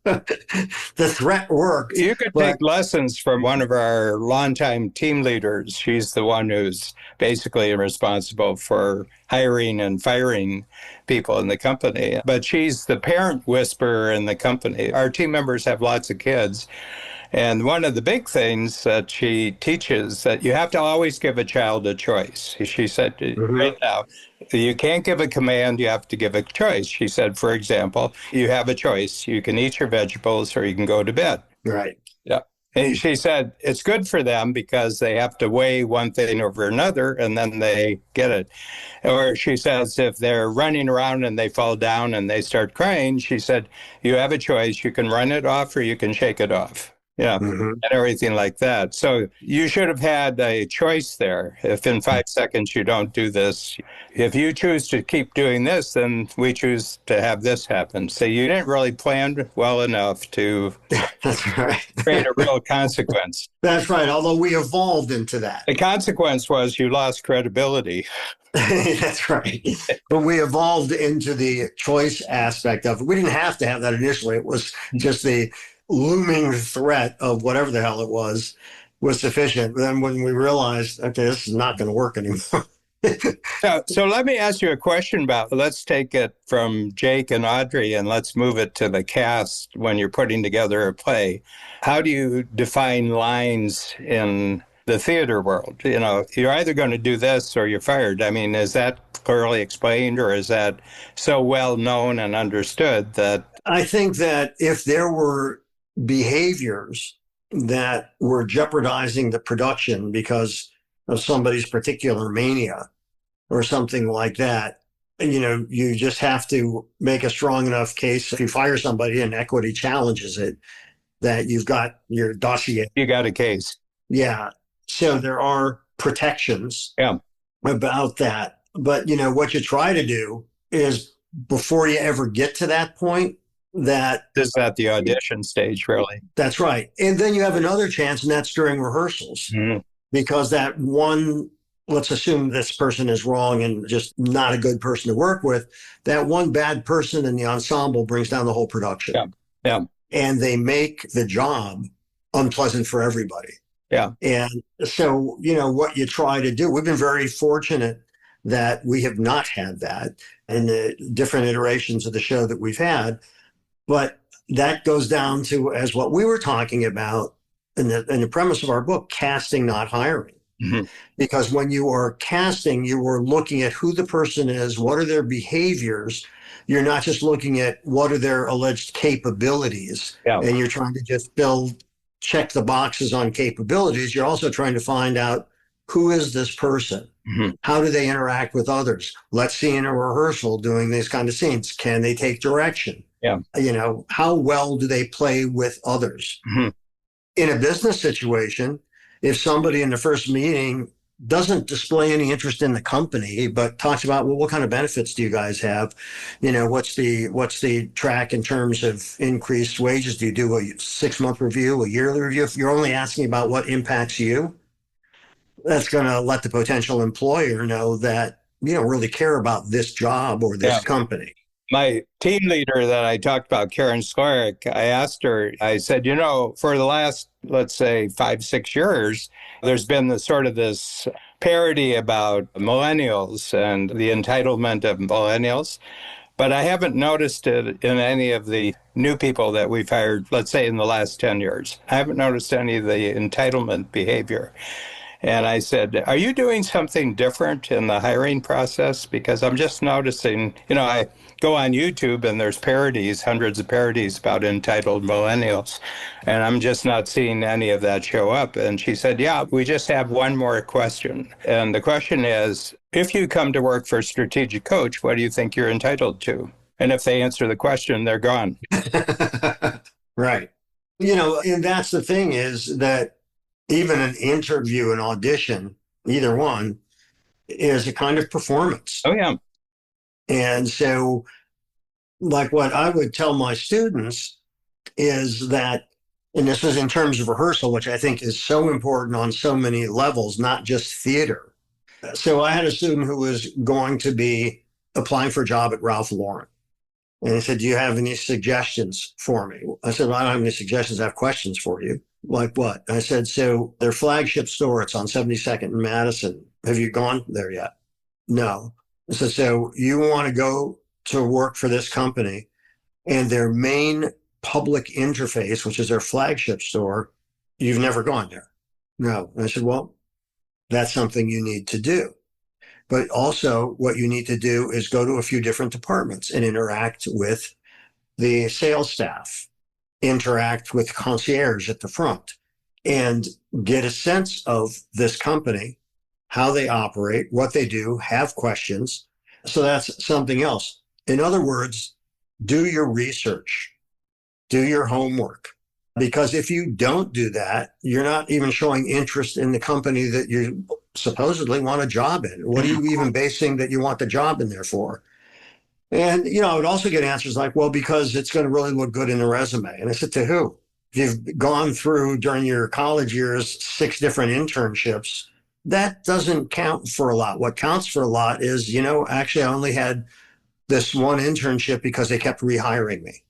A: The threat worked.
B: You could take lessons from one of our longtime team leaders. She's the one who's basically responsible for hiring and firing people in the company. But she's the parent whisperer in the company. Our team members have lots of kids. And one of the big things that she teaches that you have to always give a child a choice. She said, right now, you can't give a command, you have to give a choice. She said, for example, you have a choice. You can eat your vegetables or you can go to bed.
A: Right.
B: Yeah. And she said, it's good for them because they have to weigh one thing over another and then they get it. Or she says, if they're running around and they fall down and they start crying, she said, you have a choice. You can run it off or you can shake it off. Yeah, and everything like that. So you should have had a choice there. If in 5 seconds you don't do this, if you choose to keep doing this, then we choose to have this happen. So you didn't really plan well enough to create a real consequence.
A: That's right, although we evolved into that.
B: The consequence was you lost credibility.
A: That's right. But we evolved into the choice aspect of it. We didn't have to have that initially. It was just the looming threat of whatever the hell it was sufficient. Then when we realized, okay, this is not going to work anymore.
B: So let me ask you a question let's take it from Jake and Audrey and let's move it to the cast when you're putting together a play. How do you define lines in the theater world? You're either going to do this or you're fired. I mean, is that clearly explained or is that so well known and understood that?
A: I think that if there were behaviors that were jeopardizing the production because of somebody's particular mania or something like that, you just have to make a strong enough case. If you fire somebody and equity challenges it, that you've got your dossier.
B: You got a case.
A: Yeah. So there are protections
B: Yeah.
A: about that. But, what you try to do is before you ever get to that point, that
B: is at the audition stage, really.
A: That's right. And then you have another chance, and that's during rehearsals, because that one, let's assume this person is wrong and just not a good person to work with, that one bad person in the ensemble brings down the whole production.
B: Yeah. Yeah.
A: And they make the job unpleasant for everybody.
B: Yeah.
A: And so, what you try to do, we've been very fortunate that we have not had that in the different iterations of the show that we've had. But that goes down to, as what we were talking about in the premise of our book, casting, not hiring.
B: Mm-hmm.
A: Because when you are casting, you are looking at who the person is, what are their behaviors. You're not just looking at what are their alleged capabilities, and you're trying to just check the boxes on capabilities. You're also trying to find out, who is this person?
B: Mm-hmm.
A: How do they interact with others? Let's see in a rehearsal doing these kind of scenes. Can they take direction?
B: Yeah.
A: How well do they play with others?
B: Mm-hmm.
A: In a business situation, if somebody in the first meeting doesn't display any interest in the company, but talks about, well, what kind of benefits do you guys have? What's the track in terms of increased wages? Do you do a 6-month review, a yearly review? If you're only asking about what impacts you, that's going to let the potential employer know that you don't really care about this job or this company.
B: My team leader that I talked about, Karen Skorick, I asked her, I said, for the last, let's say, 5-6 years, there's been this parody about millennials and the entitlement of millennials. But I haven't noticed it in any of the new people that we've hired, let's say, in the last 10 years. I haven't noticed any of the entitlement behavior. And I said, are you doing something different in the hiring process? Because I'm just noticing, I go on YouTube and there's parodies, hundreds of parodies about entitled millennials. And I'm just not seeing any of that show up. And she said, yeah, we just have one more question. And the question is, if you come to work for a strategic coach, what do you think you're entitled to? And if they answer the question, they're gone.
A: Right. And that's the thing, is that even an interview, an audition, either one, is a kind of performance.
B: Oh, yeah.
A: And so, like, what I would tell my students is that, and this is in terms of rehearsal, which I think is so important on so many levels, not just theater. So I had a student who was going to be applying for a job at Ralph Lauren. And he said, do you have any suggestions for me? I said, well, I don't have any suggestions. I have questions for you. Like what? I said, so their flagship store, it's on 72nd and Madison. Have you gone there yet? No. I said, so you want to go to work for this company, and their main public interface, which is their flagship store, you've never gone there? No. And I said, well, that's something you need to do. But also what you need to do is go to a few different departments and interact with the sales staff, interact with concierge at the front, and get a sense of this company, how they operate, what they do, have questions. So that's something else. In other words, do your research, do your homework. Because if you don't do that, you're not even showing interest in the company that you supposedly want a job in. What are you even basing that you want the job in there for? And, I would also get answers like, well, because it's going to really look good in the resume. And I said, to who? If you've gone through during your college years 6 different internships, that doesn't count for a lot. What counts for a lot is, actually, I only had this one internship because they kept rehiring me.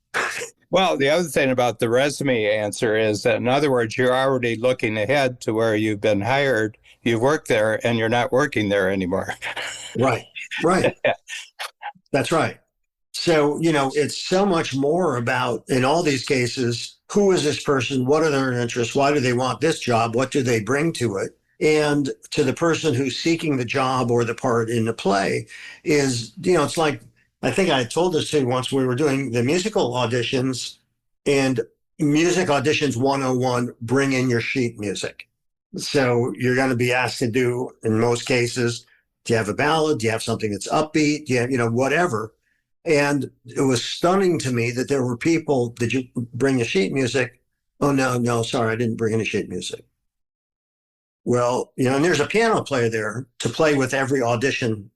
B: Well, the other thing about the resume answer is that, in other words, you're already looking ahead to where you've been hired, you've worked there, and you're not working there anymore.
A: Right. That's right. So, it's so much more about, in all these cases, who is this person? What are their interests? Why do they want this job? What do they bring to it? And to the person who's seeking the job or the part in the play is, it's like, I think I told this to you once, we were doing the musical auditions, and, music auditions 101, bring in your sheet music. So you're going to be asked to do, in most cases, do you have a ballad? Do you have something that's upbeat? Do you have, whatever. And it was stunning to me that there were people, did you bring your sheet music? Oh, no, sorry, I didn't bring any sheet music. Well, and there's a piano player there to play with every audition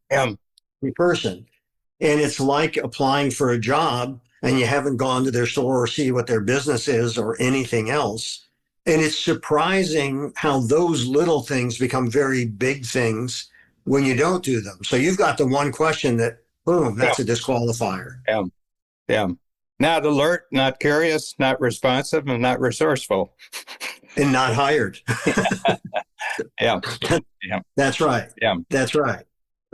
A: person. And it's like applying for a job and you haven't gone to their store or see what their business is or anything else. And it's surprising how those little things become very big things when you don't do them. So you've got the one question that, boom, that's a disqualifier.
B: Yeah. Not alert, not curious, not responsive, and not resourceful.
A: And not hired.
B: Yeah.
A: That's right.
B: Yeah.
A: That's right.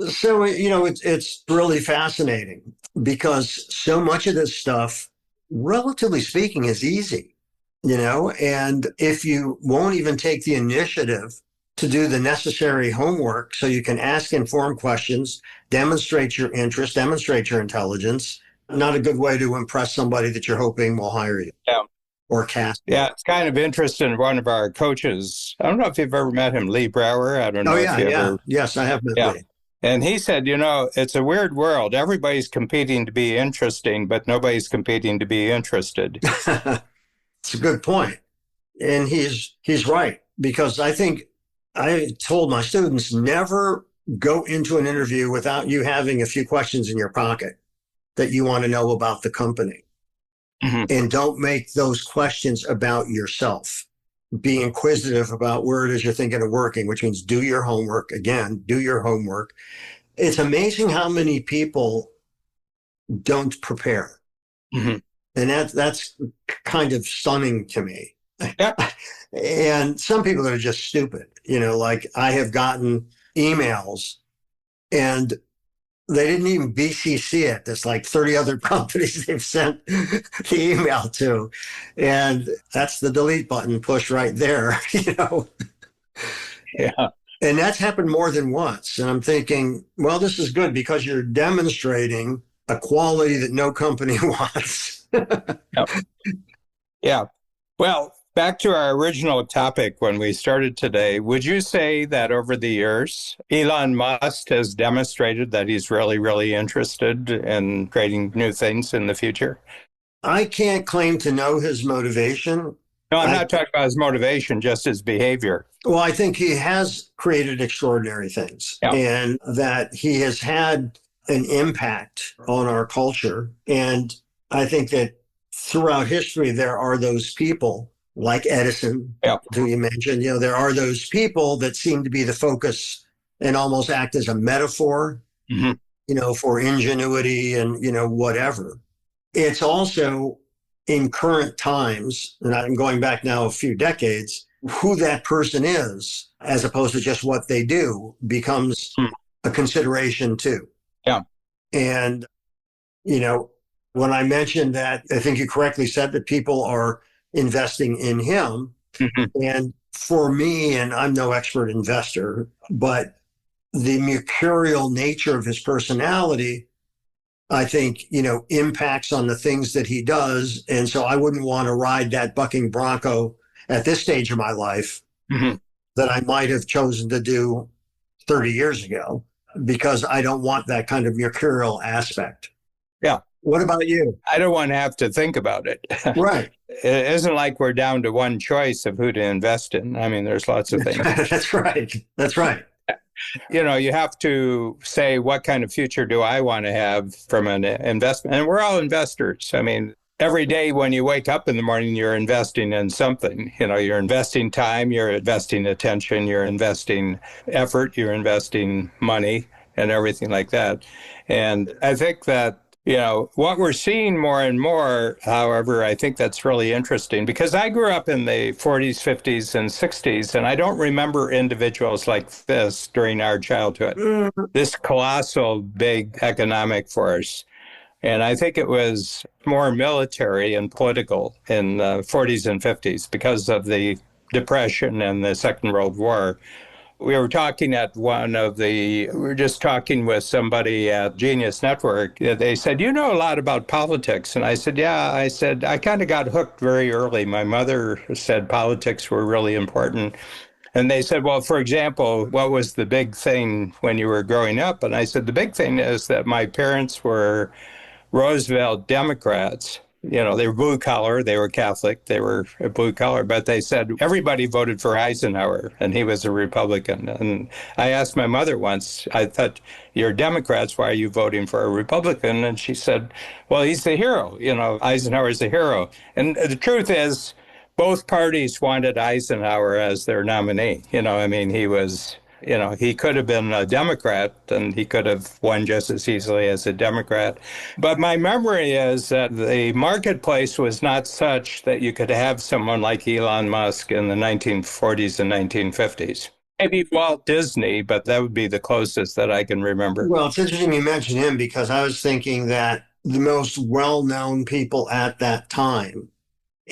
A: So, it's really fascinating because so much of this stuff, relatively speaking, is easy, and if you won't even take the initiative to do the necessary homework so you can ask informed questions, demonstrate your interest, demonstrate your intelligence, not a good way to impress somebody that you're hoping will hire you.
B: Yeah.
A: Or cast.
B: Yeah, it's kind of interesting. One of our coaches, I don't know if you've ever met him, Lee Brower. I don't know if you ever.
A: Yes, I have met Lee.
B: And he said, it's a weird world. Everybody's competing to be interesting, but nobody's competing to be interested.
A: It's a good point. And he's right, because I think I told my students, never go into an interview without you having a few questions in your pocket that you want to know about the company. Mm-hmm. And don't make those questions about yourself. Be inquisitive about where it is you're thinking of working, which means do your homework. Again, do your homework. It's amazing how many people don't prepare. Mm-hmm. And that's kind of stunning to me.
B: Yeah.
A: And some people that are just stupid, like I have gotten emails and they didn't even BCC it. There's like 30 other companies they've sent the email to. And that's the delete button push right there,
B: Yeah.
A: And that's happened more than once. And I'm thinking, well, this is good because you're demonstrating a quality that no company wants.
B: Yeah. Well, back to our original topic when we started today, would you say that over the years, Elon Musk has demonstrated that he's really, really interested in creating new things in the future?
A: I can't claim to know his motivation.
B: No, I'm not talking about his motivation, just his behavior.
A: Well, I think he has created extraordinary things and that he has had an impact on our culture. And I think that throughout history, there are those people like Edison, who you mentioned, there are those people that seem to be the focus and almost act as a metaphor, for ingenuity and, whatever. It's also in current times, and I'm going back now a few decades, who that person is, as opposed to just what they do, becomes a consideration too.
B: Yeah.
A: And, when I mentioned that, I think you correctly said that people are investing in him. Mm-hmm. And for me, and I'm no expert investor, but the mercurial nature of his personality, I think, impacts on the things that he does. And so I wouldn't want to ride that bucking bronco at this stage of my life that I might have chosen to do 30 years ago, because I don't want that kind of mercurial aspect.
B: Yeah.
A: What about you?
B: I don't want to have to think about it.
A: Right.
B: It isn't like we're down to one choice of who to invest in. I mean, there's lots of things.
A: That's right. That's right.
B: You have to say, what kind of future do I want to have from an investment? And we're all investors. I mean, every day when you wake up in the morning, you're investing in something. You're investing time, you're investing attention, you're investing effort, you're investing money and everything like that. And I think that what we're seeing more and more, however, I think that's really interesting, because I grew up in the 40s, 50s, and 60s, and I don't remember individuals like this during our childhood, this colossal big economic force. And I think it was more military and political in the 40s and 50s because of the Depression and the Second World War. We were talking at we were just talking with somebody at Genius Network. They said, you know a lot about politics. And I said, yeah. I said, I kind of got hooked very early. My mother said politics were really important. And they said, well, for example, what was the big thing when you were growing up? And I said, the big thing is that my parents were Roosevelt Democrats. You know, they were blue collar, they were Catholic, they were blue collar, but they said everybody voted for Eisenhower and he was a Republican. And I asked my mother once, I thought, you're Democrats, why are you voting for a Republican? And she said, well, he's the hero. You know, Eisenhower's the hero. And the truth is, both parties wanted Eisenhower as their nominee. You know, I mean, he could have been a Democrat and he could have won just as easily as a Democrat. But my memory is that the marketplace was not such that you could have someone like Elon Musk in the 1940s and 1950s. Maybe Walt Disney, but that would be the closest that I can remember.
A: Well, it's interesting you mention him because I was thinking that the most well-known people at that time,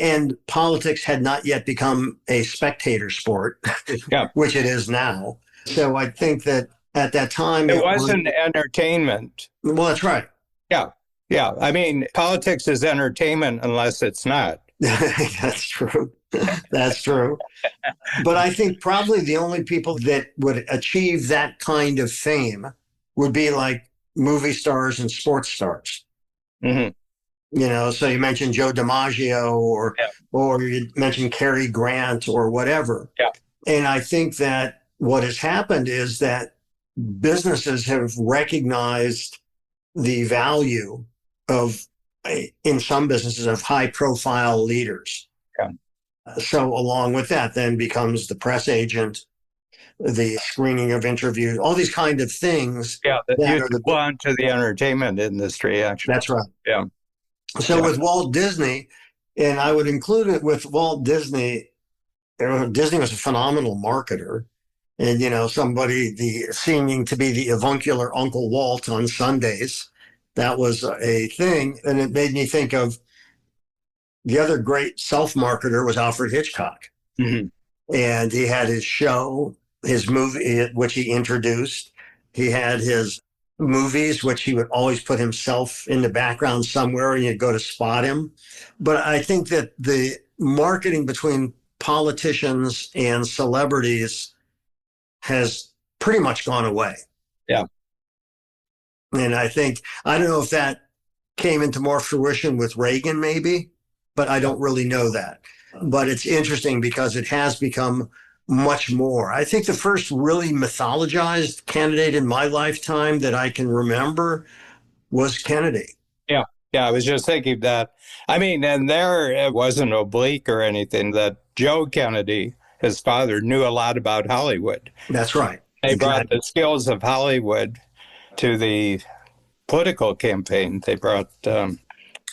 A: and politics had not yet become a spectator sport,
B: Yeah.
A: which it is now. So I think that at that time
B: it wasn't entertainment.
A: Well, that's right.
B: Yeah. Yeah. I mean, politics is entertainment unless it's not.
A: That's true. That's true. But I think probably the only people that would achieve that kind of fame would be like movie stars and sports stars.
B: Mm-hmm.
A: You know, so you mentioned Joe DiMaggio or you mentioned Cary Grant or whatever.
B: Yeah.
A: And I think that what has happened is that businesses have recognized the value of, in some businesses, of high profile leaders.
B: Yeah.
A: So along with that then becomes the press agent, the screening of interviews, all these kind of things.
B: Yeah, that you belong to the entertainment industry, actually.
A: That's right.
B: Yeah.
A: So with Walt Disney, and I would include it with Walt Disney, Disney was a phenomenal marketer. And, you know, seeming to be the avuncular Uncle Walt on Sundays, that was a thing. And it made me think of the other great self-marketer was Alfred Hitchcock.
B: Mm-hmm.
A: And he had his show, his movie, which he introduced. He had his movies, which he would always put himself in the background somewhere and you'd go to spot him. But I think that the marketing between politicians and celebrities has pretty much gone away.
B: Yeah.
A: And I don't know if that came into more fruition with Reagan maybe, but I don't really know that. But it's interesting because it has become much more. I think the first really mythologized candidate in my lifetime that I can remember was Kennedy.
B: Yeah. Yeah. I was just thinking that. I mean, and there it wasn't oblique or anything that Joe Kennedy, his father, knew a lot about Hollywood.
A: That's right.
B: They brought the skills of Hollywood to the political campaign. They brought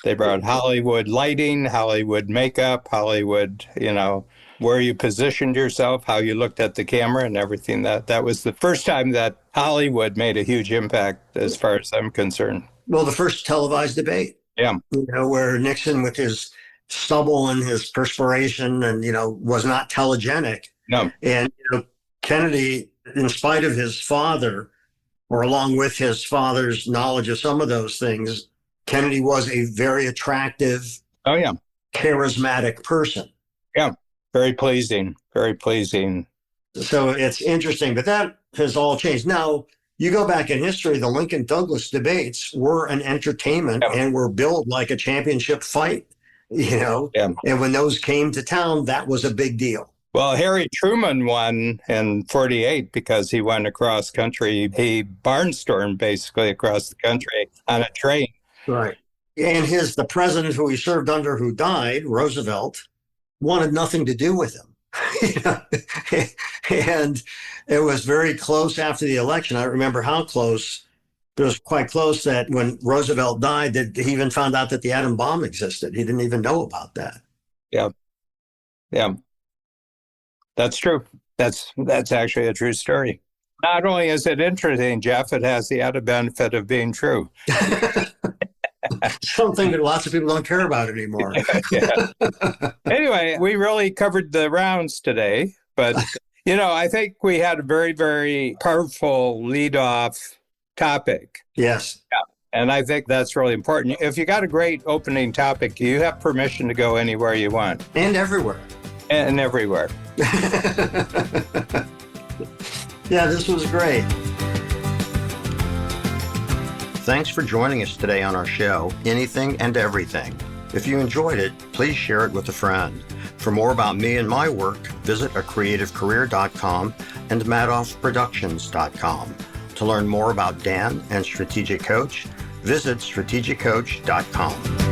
B: Hollywood lighting, Hollywood makeup, Hollywood, you know, where you positioned yourself, how you looked at the camera and everything. That was the first time that Hollywood made a huge impact as far as I'm concerned.
A: Well, the first televised debate.
B: Yeah.
A: You know, where Nixon with his stubble and his perspiration and, you know, was not telegenic.
B: No.
A: And, you know, Kennedy, in spite of his father, or along with his father's knowledge of some of those things, Kennedy was a very attractive, charismatic person.
B: Yeah. Very pleasing. Very pleasing.
A: So it's interesting, but that has all changed. Now, you go back in history, the Lincoln-Douglas debates were an entertainment and were billed like a championship fight. You know, and when those came to town, that was a big deal.
B: Well, Harry Truman won in 48 because he went across country. He barnstormed basically across the country on a train.
A: Right. And the president who he served under who died, Roosevelt, wanted nothing to do with him. You know? And it was very close after the election. I remember how close. It was quite close that when Roosevelt died, that he even found out that the atom bomb existed. He didn't even know about that.
B: Yeah. Yeah. That's true. That's actually a true story. Not only is it interesting, Jeff, it has the added benefit of being true.
A: Something that lots of people don't care about anymore.
B: Anyway, we really covered the rounds today, but I think we had a very, very powerful lead-off topic.
A: Yes.
B: And I think that's really important. If you got a great opening topic, you have permission to go anywhere you want.
A: And everywhere.
B: And everywhere.
A: Yeah, this was great. Thanks for joining us today on our show, Anything and Everything. If you enjoyed it, please share it with a friend. For more about me and my work, visit acreativecareer.com and madoffproductions.com. To learn more about Dan and Strategic Coach, visit strategiccoach.com.